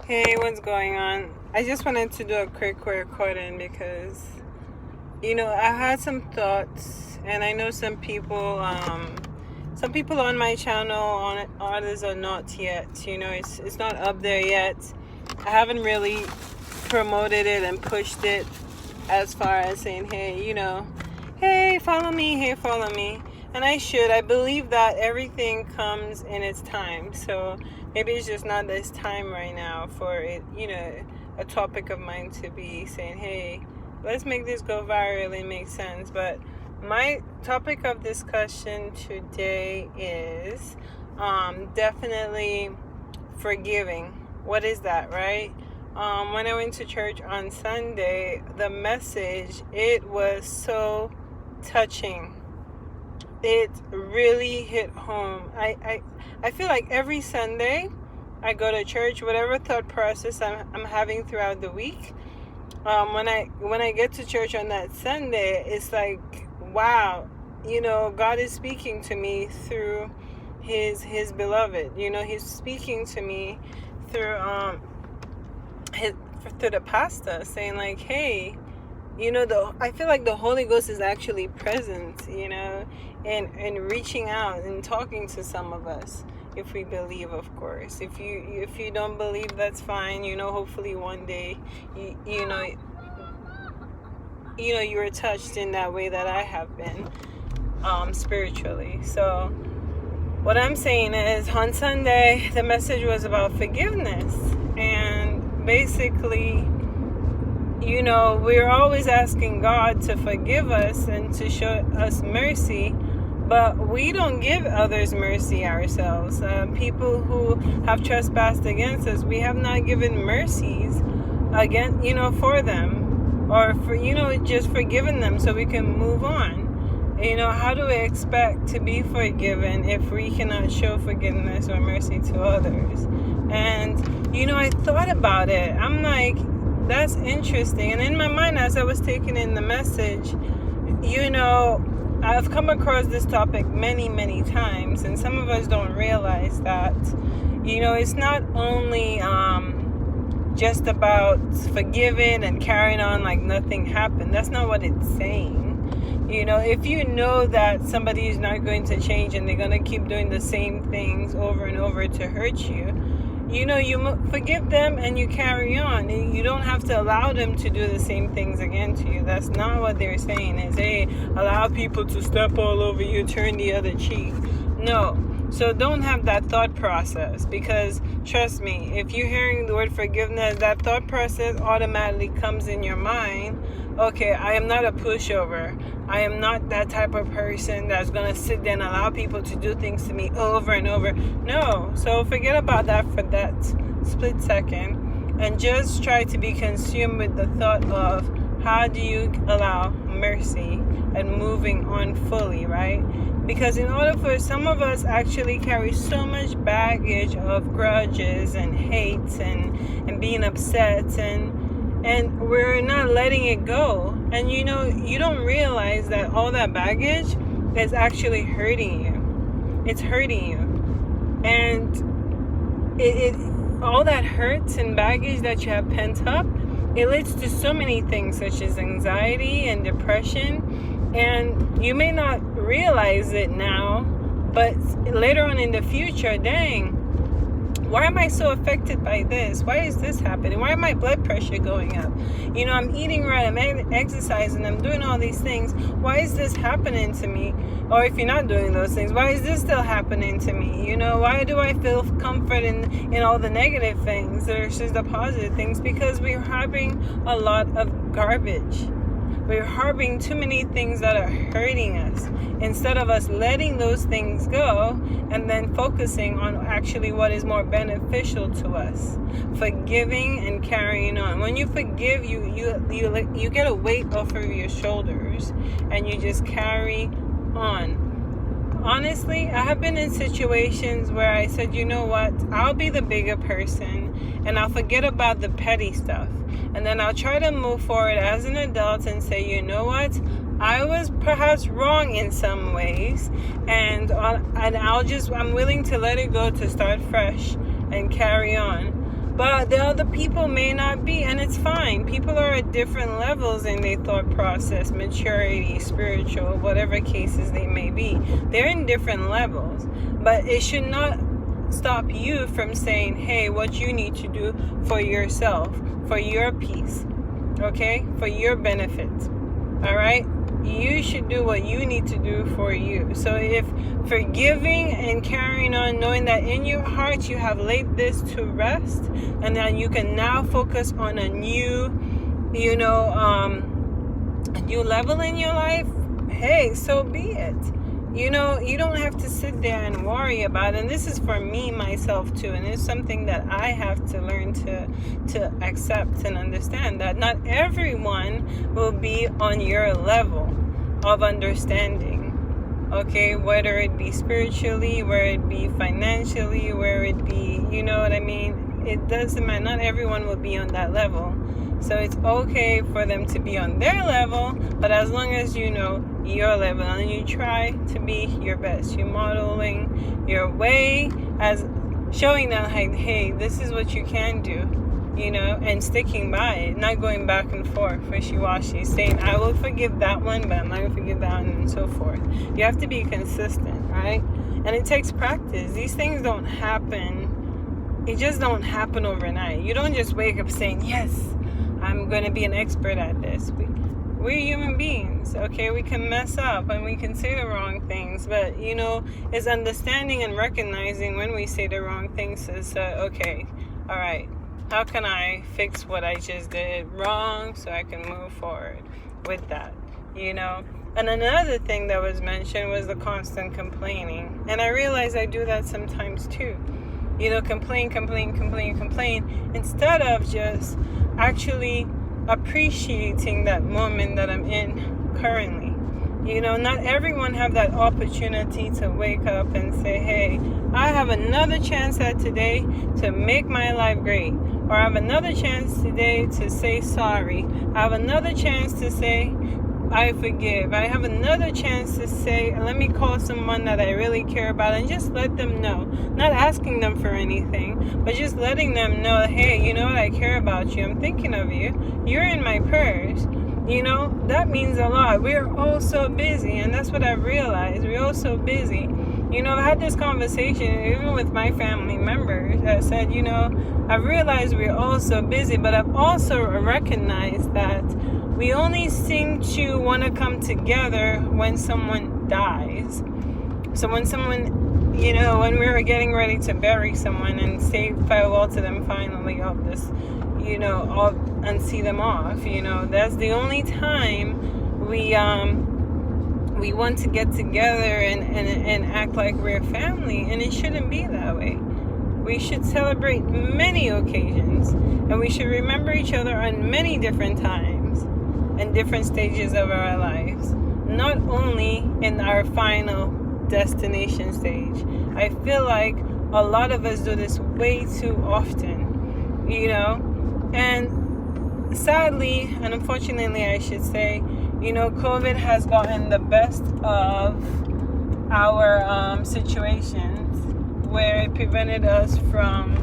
Hey, what's going on? I just wanted to do a quick recording because, I had some thoughts, and I know some people on my channel, others are not yet. It's not up there yet. I haven't really promoted it and pushed it as far as saying, hey, follow me, hey, follow me. And I should. I believe that everything comes in its time. So maybe it's just not this time right now for it, a topic of mine to be saying, hey, let's make this go viral and make sense. But my topic of discussion today is definitely forgiving. What is that, right? When I went to church on Sunday, the message, it was so touching. It really hit home. I feel like every Sunday I go to church, whatever thought process I'm having throughout the week, when I get to church on that Sunday, it's like, wow, God is speaking to me through his beloved. He's speaking to me through through the pastor, saying like, hey, I feel like the Holy Ghost is actually present, and reaching out and talking to some of us, if we believe, of course. If you don't believe, that's fine. Hopefully one day you were touched in that way that I have been, spiritually. So what I'm saying is, on Sunday the message was about forgiveness, and basically, we're always asking God to forgive us and to show us mercy, but we don't give others mercy ourselves. People who have trespassed against us, we have not given mercies for them, or for, just forgiven them so we can move on. How do we expect to be forgiven if we cannot show forgiveness or mercy to others? And, I thought about it. I'm like, that's interesting. And in my mind, as I was taking in the message, I've come across this topic many, many times, and some of us don't realize that, it's not only just about forgiving and carrying on like nothing happened. That's not what it's saying. If you know that somebody is not going to change and they're going to keep doing the same things over and over to hurt you, you forgive them and you carry on. You don't have to allow them to do the same things again to you. That's not what they're saying is, hey, allow people to step all over you, turn the other cheek. No. So don't have that thought process, because trust me, if you're hearing the word forgiveness, that thought process automatically comes in your mind. Okay, I am not a pushover. I am not that type of person that's going to sit there and allow people to do things to me over and over. No. So forget about that for that split second, and just try to be consumed with the thought of, how do you allow mercy and moving on fully, right? Because in order for some of us actually carry so much baggage of grudges and hates and being upset, and we're not letting it go. And you don't realize that all that baggage is actually hurting you. It's hurting you. And it all that hurts and baggage that you have pent up, it leads to so many things, such as anxiety and depression. And you may not realize it now, but later on in the future, dang, why am I so affected by this? Why is this happening? Why is my blood pressure going up? I'm eating right, I'm exercising, I'm doing all these things. Why is this happening to me? Or if you're not doing those things, why is this still happening to me? Why do I feel comfort in all the negative things versus the positive things? Because we're harboring a lot of garbage. We're harboring too many things that are hurting us, instead of us letting those things go and then focusing on actually what is more beneficial to us. Forgiving and carrying on. When you forgive, you get a weight off of your shoulders and you just carry on. Honestly, I have been in situations where I said, you know what, I'll be the bigger person and I'll forget about the petty stuff. And then I'll try to move forward as an adult and say, you know what, I was perhaps wrong in some ways, and I'm willing to let it go to start fresh and carry on. But the other people may not be, and it's fine. People are at different levels in their thought process, maturity, spiritual, whatever cases they may be. They're in different levels. But it should not stop you from saying, hey, what you need to do for yourself, for your peace, okay? For your benefit, all right? You should do what you need to do for you. So if forgiving and carrying on, knowing that in your heart you have laid this to rest, and then you can now focus on a new, a new level in your life, hey, so be it. You don't have to sit there and worry about it. And this is for me, myself too. And it's something that I have to learn to accept and understand, that not everyone will be on your level of understanding. Okay, whether it be spiritually, whether it be financially, whether it be, you know what I mean? It doesn't matter. Not everyone will be on that level. So it's okay for them to be on their level, but as long as you know your level and you try to be your best, you're modeling your way as showing them, like, hey, this is what you can do, and sticking by it, not going back and forth, wishy-washy, saying, I will forgive that one, but I'm not going to forgive that one, and so forth. You have to be consistent, right? And it takes practice. These things don't happen. It just don't happen overnight. You don't just wake up saying, yes, I'm going to be an expert at this. We're human beings, okay? We can mess up and we can say the wrong things, but, it's understanding and recognizing when we say the wrong things is, okay, all right, how can I fix what I just did wrong so I can move forward with that, And another thing that was mentioned was the constant complaining. And I realize I do that sometimes too. Complain, instead of just actually appreciating that moment that I'm in currently. Not everyone have that opportunity to wake up and say, hey, I have another chance at today to make my life great. Or I have another chance today to say sorry. I have another chance to say, I forgive. I have another chance to say, let me call someone that I really care about and just let them know. Not asking them for anything, but just letting them know, hey, you know what, I care about you. I'm thinking of you. You're in my prayers. That means a lot. We're all so busy, and that's what I've realized. We're all so busy. I've had this conversation even with my family members that said, I've realized we're all so busy, but I've also recognized that we only seem to want to come together when someone dies. So when someone, when we're getting ready to bury someone and say farewell to them finally of this, and see them off, that's the only time we want to get together and act like we're family, and it shouldn't be that way. We should celebrate many occasions, and we should remember each other on many different times and different stages of our lives, not only in our final destination stage. I feel like a lot of us do this way too often, and sadly, and unfortunately I should say, COVID has gotten the best of our situations, where it prevented us from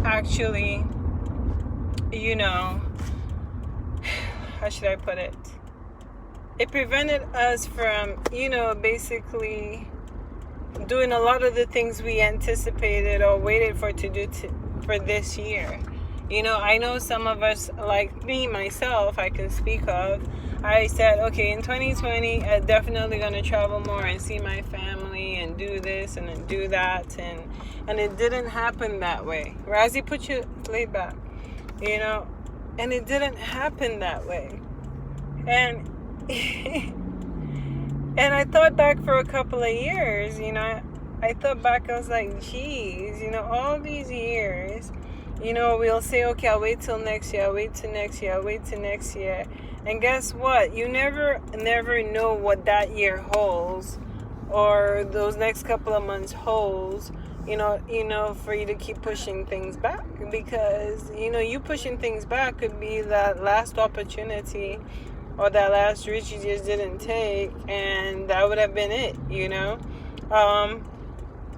actually, how should I put it? It prevented us from, basically doing a lot of the things we anticipated or waited for to do for this year. I know some of us, like me, myself, I can speak of, I said, okay, in 2020, I'm definitely going to travel more and see my family and do this and then do that. And it didn't happen that way. Razi, put your laid back, and it didn't happen that way. And and I thought back for a couple of years, I thought back, I was like, geez, all these years, we'll say, okay, I'll wait till next year, I'll wait till next year, I'll wait till next year. And guess what? You never know what that year holds, or those next couple of months holds, for you to keep pushing things back, because, you pushing things back could be that last opportunity or that last reach you just didn't take, and that would have been it,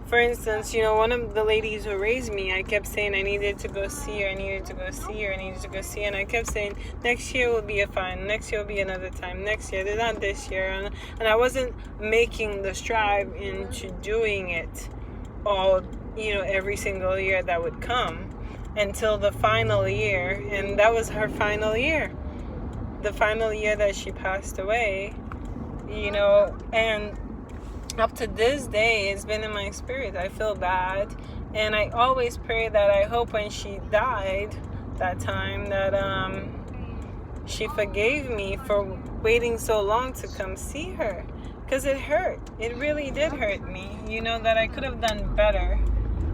For instance, you know, one of the ladies who raised me, I kept saying I needed to go see her, I needed to go see her, I needed to go see her, and I kept saying next year will be a fine, next year will be another time, next year, not this year, and I wasn't making the strive into doing it all, you know, every single year that would come until the final year, and that was her final year, the final year that she passed away, you know, and up to this day, it's been in my spirit. I feel bad, and I always pray that I hope when she died that time that she forgave me for waiting so long to come see her, because it hurt. It really did hurt me, you know, that I could have done better.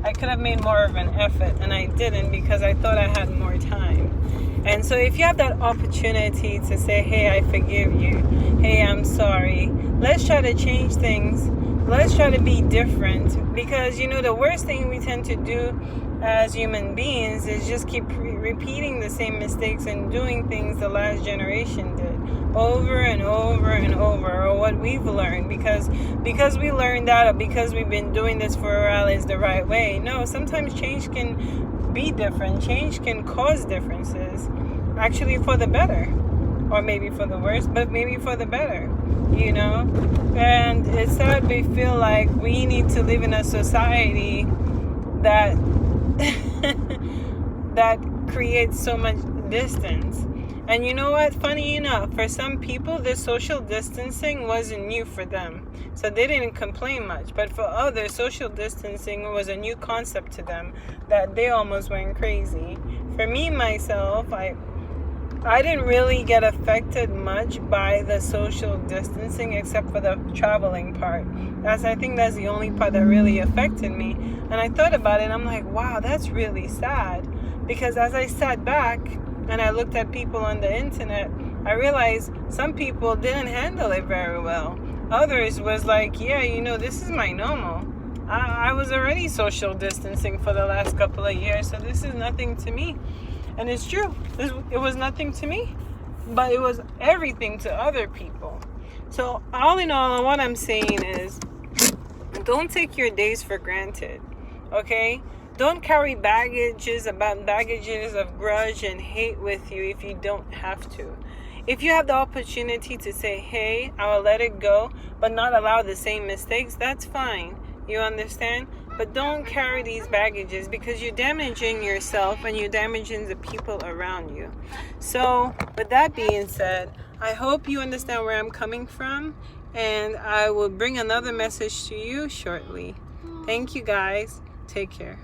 I could have made more of an effort, and I didn't because I thought I had more time. And so if you have that opportunity to say, hey, I forgive you, hey, I'm sorry, let's try to change things. Let's try to be different, because, you know, the worst thing we tend to do as human beings is just keep repeating the same mistakes and doing things the last generation did over and over and over, or what we've learned because we learned that, or because we've been doing this for a while is the right way. No, sometimes change can be different. Change can cause differences, actually for the better, or maybe for the worse, but maybe for the better, you know. And it's sad we feel like we need to live in a society that that creates so much distance. And you know what? Funny enough, for some people, this social distancing wasn't new for them, so they didn't complain much. But for others, social distancing was a new concept to them that they almost went crazy. For me, myself, I didn't really get affected much by the social distancing except for the traveling part. I think that's the only part that really affected me. And I thought about it, and I'm like, wow, that's really sad. Because as I sat back and I looked at people on the internet, I realized some people didn't handle it very well. Others was like, yeah, you know, this is my normal. I was already social distancing for the last couple of years, so this is nothing to me. And it's true. It was nothing to me, but it was everything to other people. So all in all, what I'm saying is, don't take your days for granted, okay? Don't carry baggages of grudge and hate with you if you don't have to. If you have the opportunity to say, hey, I'll let it go, but not allow the same mistakes, that's fine. You understand? But don't carry these baggages, because you're damaging yourself and you're damaging the people around you. So with that being said, I hope you understand where I'm coming from, and I will bring another message to you shortly. Thank you guys. Take care.